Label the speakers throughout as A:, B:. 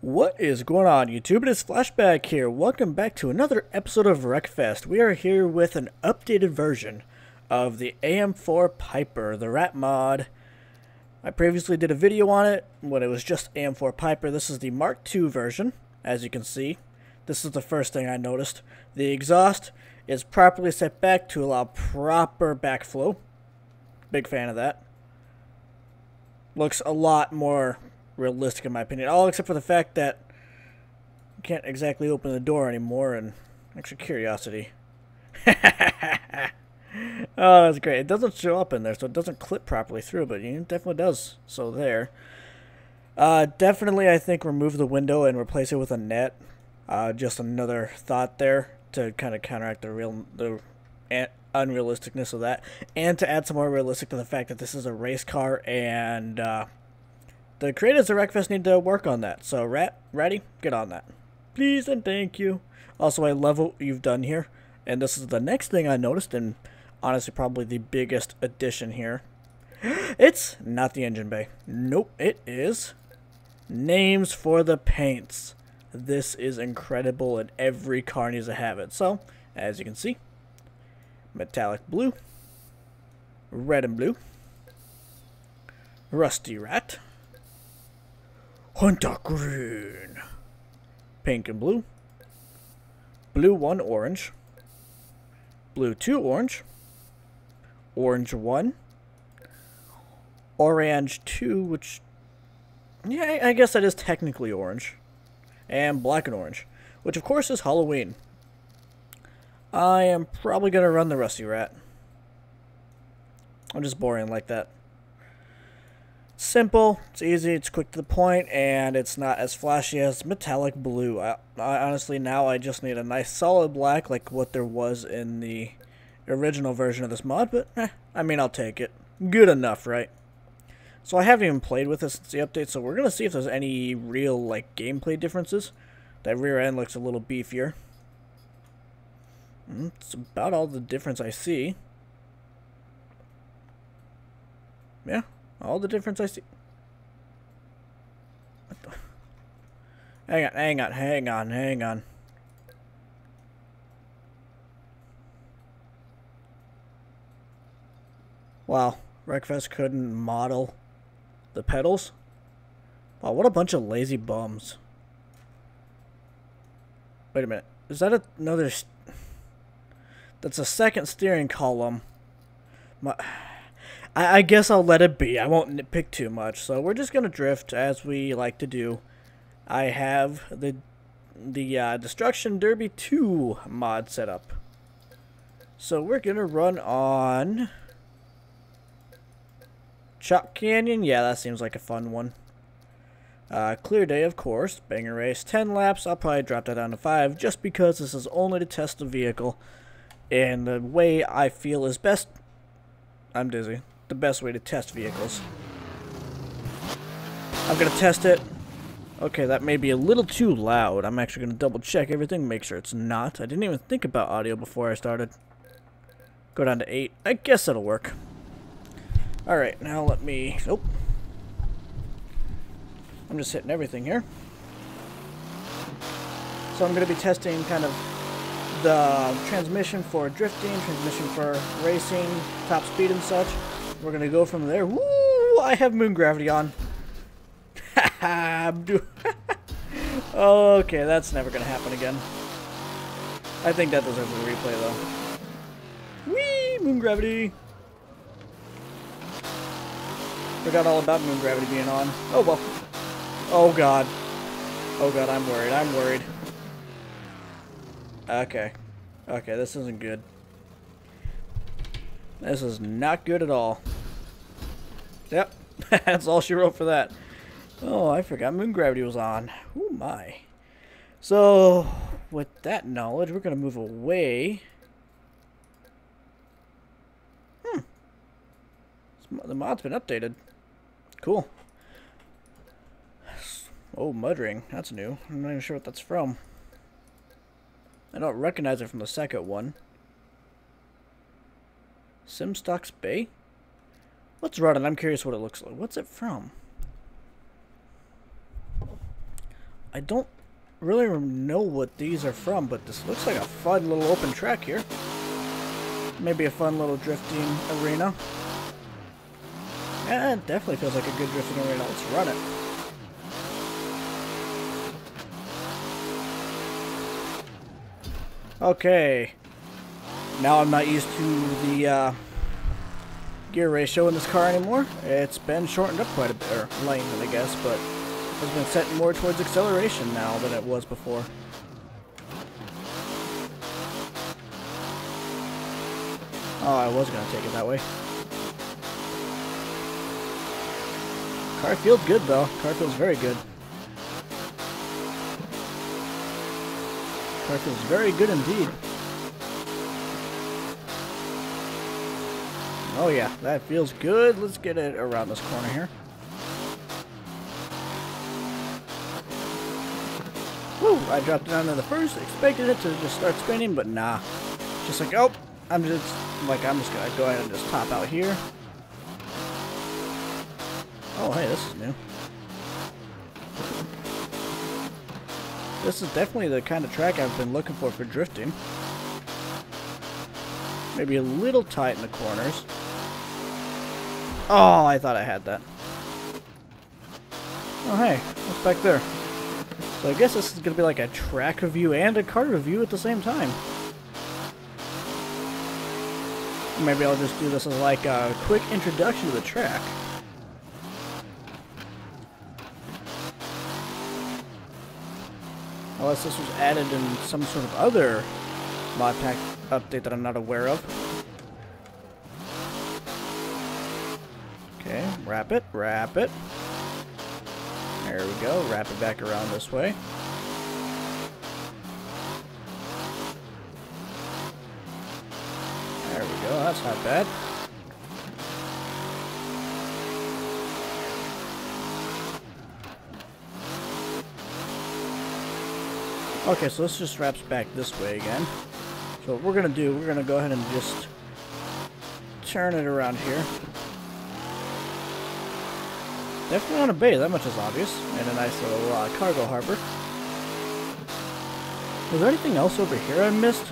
A: What is going on, YouTube? It is Flashback here. Welcome back to another episode of Wreckfest. We are here with an updated version of the AM4Piper, the rat mod. I previously did a video on it when it was just AM4Piper. This is the Mark II version, as you can see. This is the first thing I noticed. The exhaust is properly set back to allow proper backflow. Big fan of that. Looks a lot more realistic in my opinion, all except for the fact that you can't exactly open the door anymore. And extra curiosity. Oh, that's great. It doesn't show up in there, so it doesn't clip properly through, but it definitely does. So there. Definitely, I think remove the window and replace it with a net. Just another thought there to kind of counteract the unrealisticness of that, and to add some more realistic to the fact that this is a race car, and the creators of Wreckfest need to work on that. So, Ratty, get on that. Please and thank you. Also, I love what you've done here. And this is the next thing I noticed, and honestly probably the biggest addition here. It's not the engine bay. Nope, it is names for the paints. This is incredible, and every car needs to have it. So, as you can see, metallic blue, red and blue, rusty rat, hunter green, pink and blue, blue 1 orange, blue 2 orange, orange 1, orange 2, which, yeah, I guess that is technically orange, and black and orange, which of course is Halloween. I am probably going to run the rusty rat. I'm just boring like that. Simple, it's easy, it's quick to the point, and it's not as flashy as metallic blue. I honestly, now I just need a nice solid black like what there was in the original version of this mod, but I mean, I'll take it. Good enough, right? So I haven't even played with this since the update, so we're going to see if there's any real like gameplay differences. That rear end looks a little beefier. It's about all the difference I see. Yeah. All the difference I see. What the? Hang on. Wow, Wreckfest couldn't model the pedals? Wow, what a bunch of lazy bums. Wait a minute. Is that another... That's a second steering column. I guess I'll let it be. I won't nitpick too much. So we're just gonna drift as we like to do. I have the Destruction Derby 2 mod set up. So we're gonna run on Chalk Canyon. Yeah, that seems like a fun one. Clear day, of course. Banger race. 10 laps. I'll probably drop that down to 5 just because this is only to test the vehicle. And the way I feel is best. I'm dizzy. The best way to test vehicles. I'm gonna test it. Okay, that may be a little too loud. I'm actually gonna double check everything, make sure it's not. I didn't even think about audio before I started. Go down to 8. I guess that'll work. Alright, now let me... Nope. I'm just hitting everything here. So I'm gonna be testing kind of the transmission for drifting, transmission for racing, top speed and such. We're gonna go from there. Woo! I have moon gravity on. Okay, that's never gonna happen again. I think that deserves a replay though. Whee! Moon gravity. Forgot all about moon gravity being on. Oh well. Oh god. Oh god, I'm worried. Okay. Okay, this isn't good. This is not good at all. Yep. That's all she wrote for that. Oh, I forgot moon gravity was on. Oh my. So, with that knowledge, we're going to move away. The mod's been updated. Cool. Oh, mud ring. That's new. I'm not even sure what that's from. I don't recognize it from the second one. Simstocks Bay? Let's run it. I'm curious what it looks like. What's it from? I don't really know what these are from, but this looks like a fun little open track here. Maybe a fun little drifting arena. Yeah, it definitely feels like a good drifting arena. Let's run it. Okay. Now I'm not used to the gear ratio in this car anymore. It's been shortened up quite a bit, or lengthened, I guess, but it's been set more towards acceleration now than it was before. Oh, I was gonna take it that way. Car feels good though. Car feels very good. Car feels very good indeed. Oh yeah, that feels good. Let's get it around this corner here. Woo! I dropped it down to the first. Expected it to just start spinning, but nah. Just like, oh, I'm just gonna go ahead and just top out here. Oh, hey, this is new. This is definitely the kind of track I've been looking for drifting. Maybe a little tight in the corners. Oh, I thought I had that. Oh, hey, what's back there? So I guess this is going to be like a track review and a car review at the same time. Maybe I'll just do this as like a quick introduction to the track. Unless this was added in some sort of other mod pack update that I'm not aware of. Okay, wrap it, wrap it. There we go, wrap it back around this way. There we go, that's not bad. Okay, so this just wraps back this way again. So what we're going to do, we're going to go ahead and just turn it around here. Definitely on a bay, that much is obvious. And a nice little cargo harbor. Was there anything else over here I missed?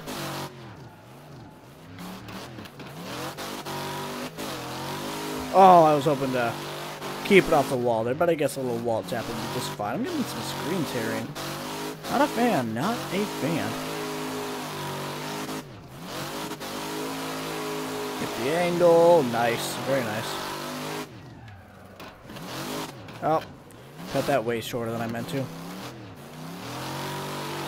A: Oh, I was hoping to keep it off the wall there, but I guess a little wall tap would be just fine. I'm getting some screen tearing. Not a fan, not a fan. Get the angle, nice, very nice. Oh, cut that way shorter than I meant to.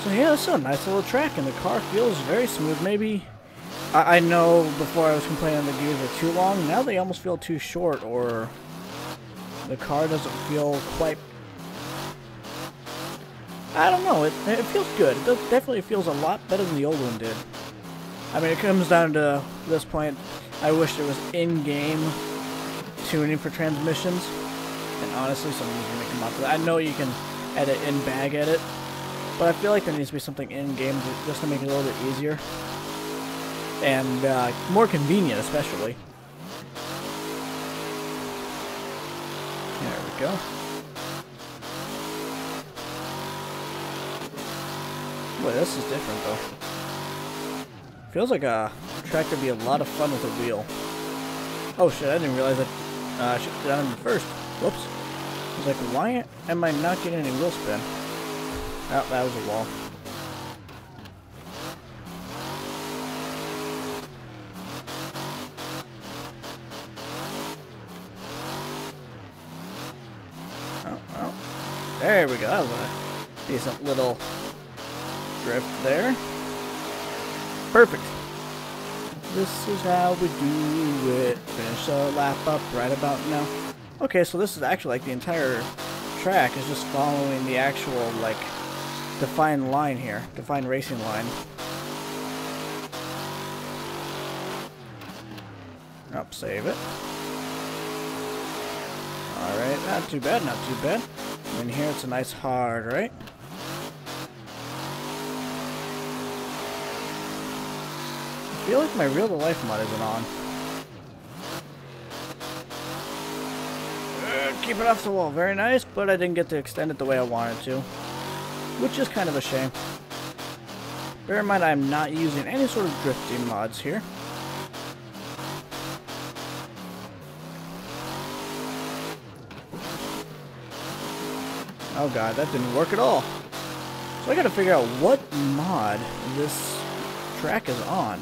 A: So yeah, it's a nice little track, and the car feels very smooth. Maybe, I know before I was complaining the gears were too long, now they almost feel too short, or the car doesn't feel quite... I don't know, it feels good. It definitely feels a lot better than the old one did. I mean, it comes down to this point, I wish there was in-game tuning for transmissions. And honestly, something's going to come up with it. I know you can edit in-bag edit, but I feel like there needs to be something in-game just to make it a little bit easier. And more convenient, especially. There we go. Boy, this is different, though. Feels like a track could be a lot of fun with a wheel. Oh shit, I didn't realize that I should have done it first. Whoops. I was like, why am I not getting any wheel spin? Oh, that was a wall. Oh. There we go. That was a decent little drift there. Perfect. This is how we do it. Finish the lap up right about now. Okay, so this is actually like the entire track is just following the actual like defined line here, defined racing line. Up, save it. Alright, not too bad, not too bad. In here it's a nice hard, right? I feel like my real-to-life mod isn't on. Keep it off the wall, very nice, but I didn't get to extend it the way I wanted to. which is kind of a shame. Bear in mind I'm not using any sort of drifting mods here. Oh god, that didn't work at all. So I gotta figure out what mod this track is on.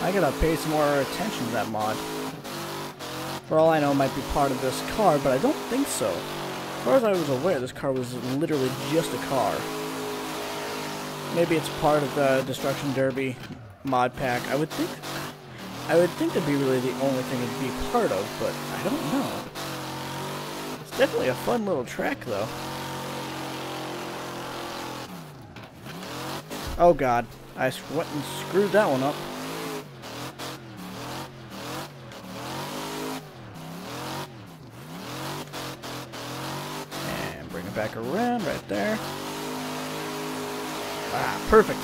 A: I gotta pay some more attention to that mod. For all I know, it might be part of this car, but I don't think so. As far as I was aware, this car was literally just a car. Maybe it's part of the Destruction Derby mod pack. I would think that'd be really the only thing it'd be part of, but I don't know. It's definitely a fun little track, though. Oh god, I went and screwed that one up. And bring it back around right there. Ah, perfect.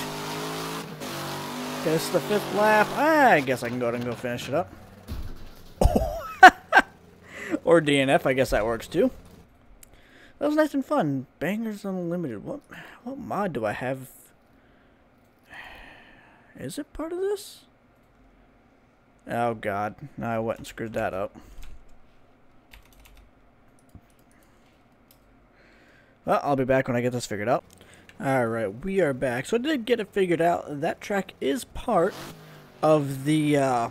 A: Okay, this is the 5th lap. I guess I can go ahead and go finish it up. Or DNF, I guess that works too. That was nice and fun. Bangers Unlimited. What mod do I have? Is it part of this? Oh god, now I went and screwed that up. Well, I'll be back when I get this figured out. Alright, we are back. So I did get it figured out. That track is part of the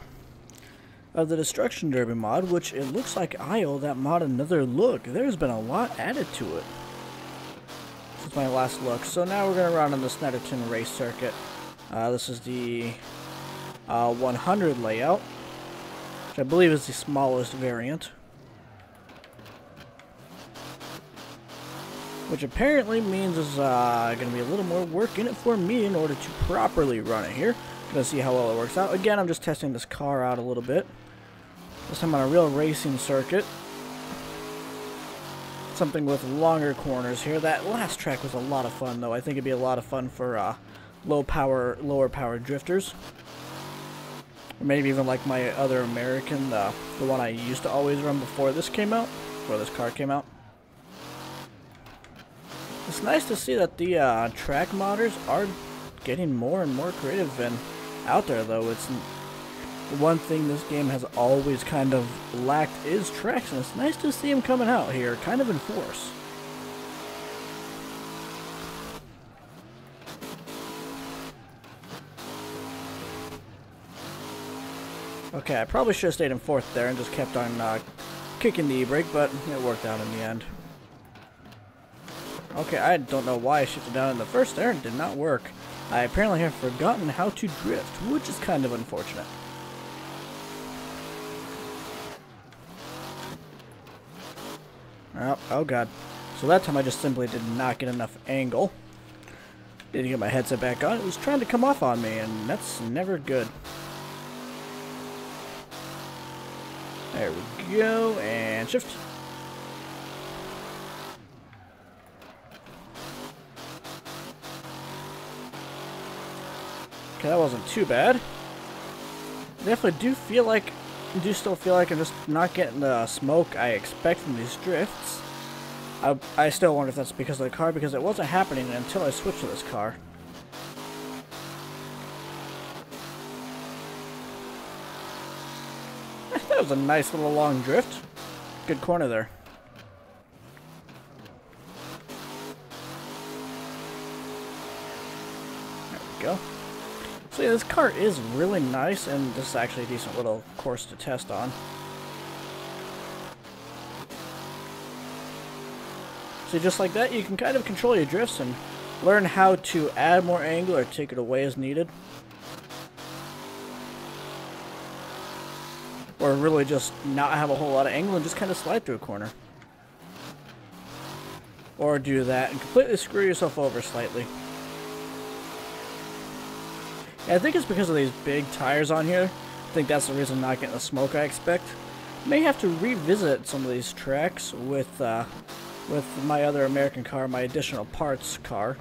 A: Destruction Derby mod, which it looks like I owe that mod another look. There's been a lot added to it since my last look. So now we're going to run on the Snetterton race circuit. This is the 100 layout, which I believe is the smallest variant. Which apparently means there's going to be a little more work in it for me in order to properly run it here. Gonna see how well it works out. Again, I'm just testing this car out a little bit. This time on a real racing circuit. Something with longer corners here. That last track was a lot of fun, though. I think it'd be a lot of fun for lower power drifters. Or maybe even like my other American, the one I used to always run before this came out, before this car came out. It's nice to see that the track modders are getting more and more creative and out there, though. It's the one thing this game has always kind of lacked is tracks, and it's nice to see them coming out here, kind of in force. Okay, I probably should have stayed in 4th there and just kept on kicking the e-brake, but it worked out in the end. Okay, I don't know why I shifted down in the 1st there and did not work. I apparently have forgotten how to drift, which is kind of unfortunate. Oh god. So that time I just simply did not get enough angle. Didn't get my headset back on. It was trying to come off on me, and that's never good. There we go, and shift. Okay, that wasn't too bad. Definitely do still feel like I'm just not getting the smoke I expect from these drifts. I still wonder if that's because of the car, because it wasn't happening until I switched to this car. That was a nice little long drift. Good corner there. There we go. So yeah, this car is really nice, and this is actually a decent little course to test on. So just like that, you can kind of control your drifts and learn how to add more angle or take it away as needed. Or really just not have a whole lot of angle and just kind of slide through a corner. Or do that and completely screw yourself over slightly. Yeah, I think it's because of these big tires on here. I think that's the reason I'm not getting the smoke I expect. May have to revisit some of these tracks with my other American car, my additional parts car.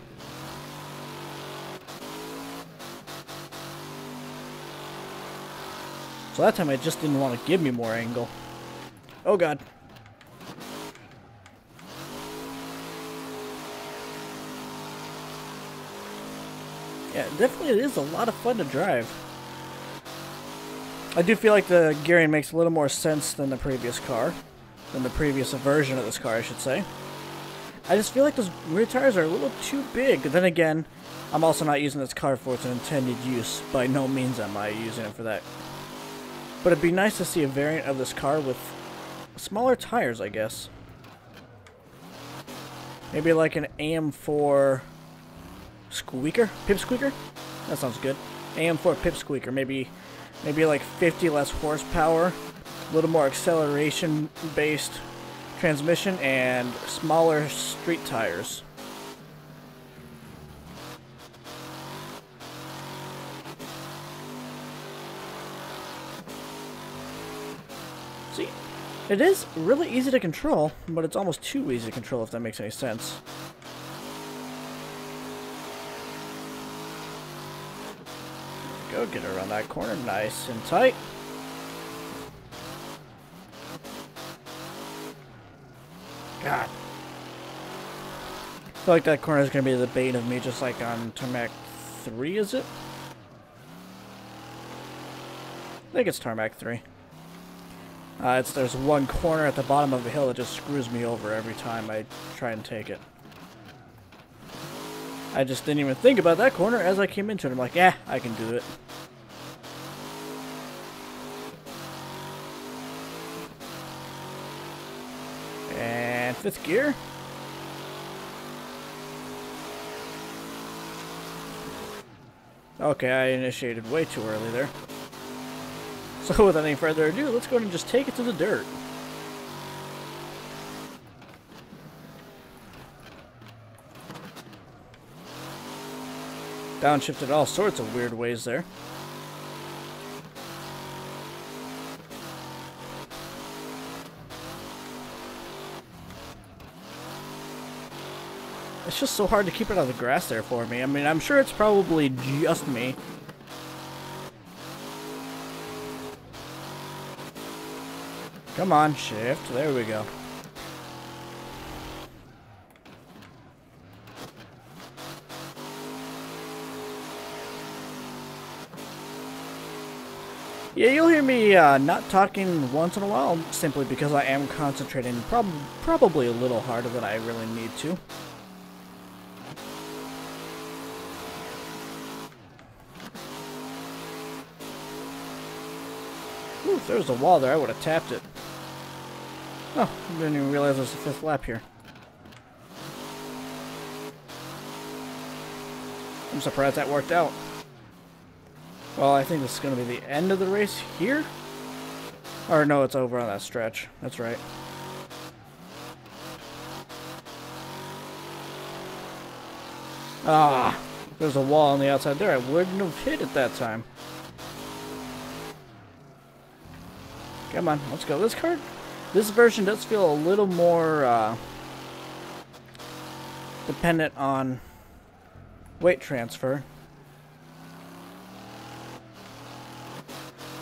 A: So that time I just didn't want to give me more angle. Oh god. Yeah, definitely it is a lot of fun to drive. I do feel like the gearing makes a little more sense than the previous car. Than the previous version of this car, I should say. I just feel like those rear tires are a little too big. Then again, I'm also not using this car for its intended use. By no means am I using it for that. But it'd be nice to see a variant of this car with smaller tires, I guess. Maybe like an AM4 squeaker? Pipsqueaker? That sounds good. AM4 pipsqueaker. Maybe like 50 less horsepower, a little more acceleration-based transmission, and smaller street tires. See, it is really easy to control, but it's almost too easy to control, if that makes any sense. Go get around that corner, nice and tight. God. I feel like that corner is going to be the bane of me, just like on Tarmac 3, is it? I think it's Tarmac 3. There's one corner at the bottom of the hill that just screws me over every time I try and take it. I just didn't even think about that corner as I came into it. I'm like, yeah, I can do it. And 5th gear. Okay, I initiated way too early there. So without any further ado, let's go ahead and just take it to the dirt. Downshifted all sorts of weird ways there. It's just so hard to keep it out of the grass there for me. I mean, I'm sure it's probably just me. Come on, shift. There we go. Yeah, you'll hear me not talking once in a while, simply because I am concentrating probably a little harder than I really need to. Ooh, if there was a wall there, I would have tapped it. Oh, I didn't even realize there's a 5th lap here. I'm surprised that worked out. Well, I think this is going to be the end of the race here. Or no, it's over on that stretch. That's right. Ah, there's a wall on the outside there. I wouldn't have hit it that time. Come on, let's go. This version does feel a little more dependent on weight transfer.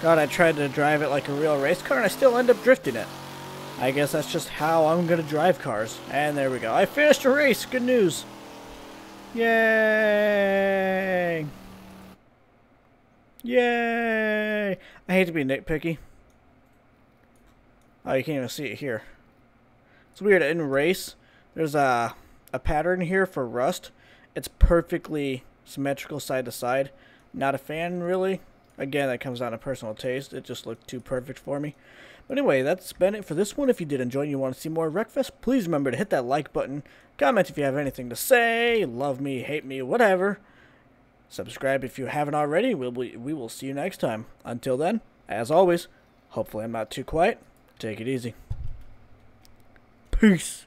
A: God, I tried to drive it like a real race car and I still end up drifting it. I guess that's just how I'm going to drive cars. And there we go. I finished a race. Good news. Yay! Yay! I hate to be nitpicky. Oh, you can't even see it here. It's weird. In race, there's a pattern here for rust. It's perfectly symmetrical side to side. Not a fan, really. Again, that comes down to personal taste. It just looked too perfect for me. But anyway, that's been it for this one. If you did enjoy and you want to see more Wreckfest, please remember to hit that like button. Comment if you have anything to say. Love me, hate me, whatever. Subscribe if you haven't already. We will see you next time. Until then, as always, hopefully I'm not too quiet. Take it easy. Peace.